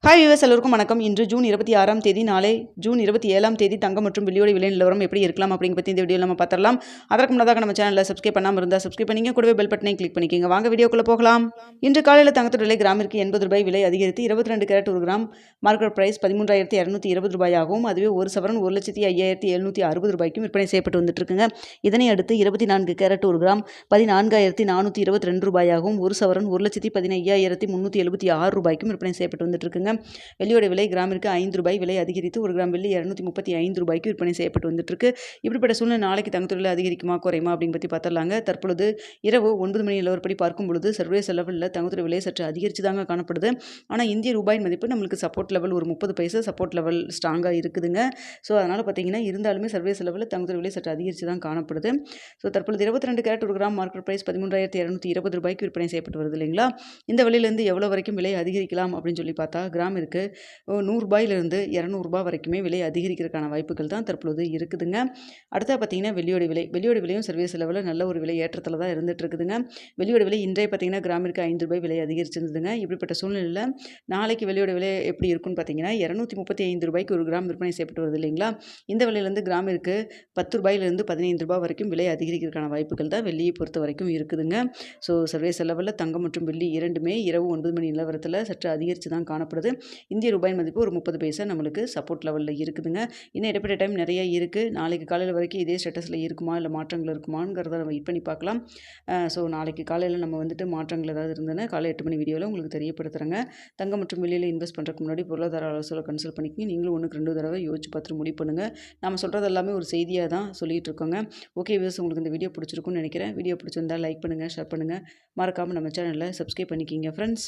Hi viewers எல்லோருக்கும் வணக்கம். இன்று ஜூன் 26ஆம் தேதி, நாளை ஜூன் 27ஆம் தேதி தங்கம் மற்றும் வெள்ளியோட விலை நிலவரம் எப்படி இருக்கலாம் அப்படிங்க பற்றி இந்த வீடியோவில் நம்ம பார்த்துடலாம். அதற்கு முன்னதாக நம்ம சேனலில் சப்ஸ்கிரைப் பண்ணாமல் இருந்தால் சப்ஸ்கிரைப் பண்ணிங்க, கூடவே பெல் பட்டனை கிளிக் பண்ணிக்கோங்க. வாங்க வீடியோக்குள்ளே போகலாம். இன்று காலையில் தங்கத்தோட விலை கிராமிற்கு 80 ரூபாய் விலை அதிகரித்து 22 கேரட் 1 கிராம் மார்க்கெட் பிரைஸ் 13,220 ரூபாயாகவும், அதுவே ஒரு சவரன் 1,05,760 ரூபாய்க்கும் விற்பனை செய்யப்பட்டு வந்துட்டு இருக்குங்க. இதனை அடுத்து 24 கேரட் 1 கிராம் 14,422 ரூபாயாகவும், ஒரு சவரன் 1,15,376 ரூபாய்க்கும் விற்பனை செய்யப்பட்டு வந்துட்டு இருக்குங்க. வெள்ளியோட விலை கிராமிற்கு 5 ரூபாய் விலை அதிகரித்து 1 கிராம் வெள்ளி 235 ரூபாய்க்கு விற்பனை செய்யப்பட்டு வந்துட்டு இருக்கு. இப்படிப்பட்ட சூழ்நிலை நாளைக்கு தங்கத்தோட விலை அதிகரிக்குமா குறையுமா அப்படின்னு பற்றி பார்த்தலாங்க. தற்பொழுது இரவு 9 மணி நிலவரப்படி பார்க்கும் பொழுது சர்வதேச லெவலில் தங்கத்தோட விலை சற்று அதிகரித்து தாங்க காணப்படுது. ஆனால் இந்திய ரூபாயின் மதிப்பு நம்மளுக்கு சப்போர்ட் லெவல் ஒரு 30 பைசா சப்போர்ட் லெவல் ஸ்ட்ராங்காக இருக்குதுங்க. ஸோ அதனால் பார்த்தீங்கன்னா இருந்தாலுமே சர்வதேச லெவலில் தங்கத்தோட விலை சற்று அதிகரித்து தான் காணப்படுது. ஸோ தற்பொழுது 22 கேரட் 1 கிராம் மார்க்கெட் பிரைஸ் 13,220 ரூபாய்க்கு விற்பனை செய்யப்பட்டு வருது இல்லைங்களா. இந்த விலையிலேருந்து எவ்வளோ வரைக்கும் விலை அதிகரிக்கலாம் அப்படின்னு சொல்லி பார்த்தா கிராமிற்கு 100 ரூபாயிலிருந்து 200 ரூபாய் வரைக்குமே விலை அதிகரிக்கிறதுக்கான வாய்ப்புகள் தான் தற்பொழுது இருக்குதுங்க. அடுத்தா பார்த்தீங்கன்னா வெள்ளியோட விலையும் சர்வதேச லெவலில் நல்ல ஒரு விலை ஏற்றத்தில் தான் இருந்துட்டு இருக்குதுங்க. வெள்ளியோட விலை இன்றைய பார்த்தீங்கன்னா கிராமிற்கு 5 ரூபாய் விலை அதிகரிச்சிருந்ததுங்க. இப்படிப்பட்ட சூழ்நிலையில் நாளைக்கு வெள்ளியோட விலை எப்படி இருக்குன்னு பார்த்தீங்கன்னா 235 ரூபாய்க்கு 1 கிராம் விற்பனை செய்யப்பட்டு வருது இல்லைங்களா. இந்த விலையிலேருந்து கிராமிற்கு 10 ரூபாயிலிருந்து 15 ரூபாய் வரைக்கும் விலை அதிகரிக்கிறதுக்கான வாய்ப்புகள் தான் வெள்ளியை பொறுத்த வரைக்கும் இருக்குதுங்க. ஸோ சர்வதேச லெவலில் தங்கம் மற்றும் வெள்ளி இரண்டுமே இரவு 9 மணி நிலவரத்தில் சற்று அதிகரித்து தான் காணப்படுது. இந்திய ரூபாய் மதிப்பு ஒரு 30 பைசா நம்மளுக்கு சப்போர்ட் லெவலில் இருக்குதுங்க. இன்னும் இடைப்பட்ட டைம் நிறைய இருக்குது. நாளைக்கு காலையில் வரைக்கும் இதே ஸ்டேட்டஸில் இருக்குமா இல்லை மாற்றங்கள் இருக்குமாங்கிறத நம்ம வெயிட் பண்ணி பார்க்கலாம். ஸோ நாளைக்கு காலையில் நம்ம வந்துட்டு மாற்றங்கள் ஏதாவது இருந்ததுன்னா காலை 8 மணி வீடியோவில் உங்களுக்கு தெரியப்படுத்துகிறேங்க. தங்கம் மற்றும் வெள்ளியில் இன்வெஸ்ட் பண்ணுறதுக்கு முன்னாடி பொருளாதார ஆலோசனை கன்சல்ட் பண்ணிக்கிங்க. நீங்களும் 1-2 தடவை யோசிச்சு பார்த்துட்டு முடிவு பண்ணுங்கள். நம்ம சொல்கிறது எல்லாமே ஒரு செய்தியாக தான் சொல்லிகிட்டு இருக்கோங்க. ஓகே வியூவர்ஸ், உங்களுக்கு இந்த வீடியோ பிடிச்சிருக்குன்னு நினைக்கிறேன். வீடியோ பிடிச்சிருந்தால் லைக் பண்ணுங்கள், ஷேர் பண்ணுங்கள். மறக்காமல் நம்ம சேனலில் சப்ஸ்கிரைப் பண்ணிக்கிங்க ஃப்ரெண்ட்ஸ்.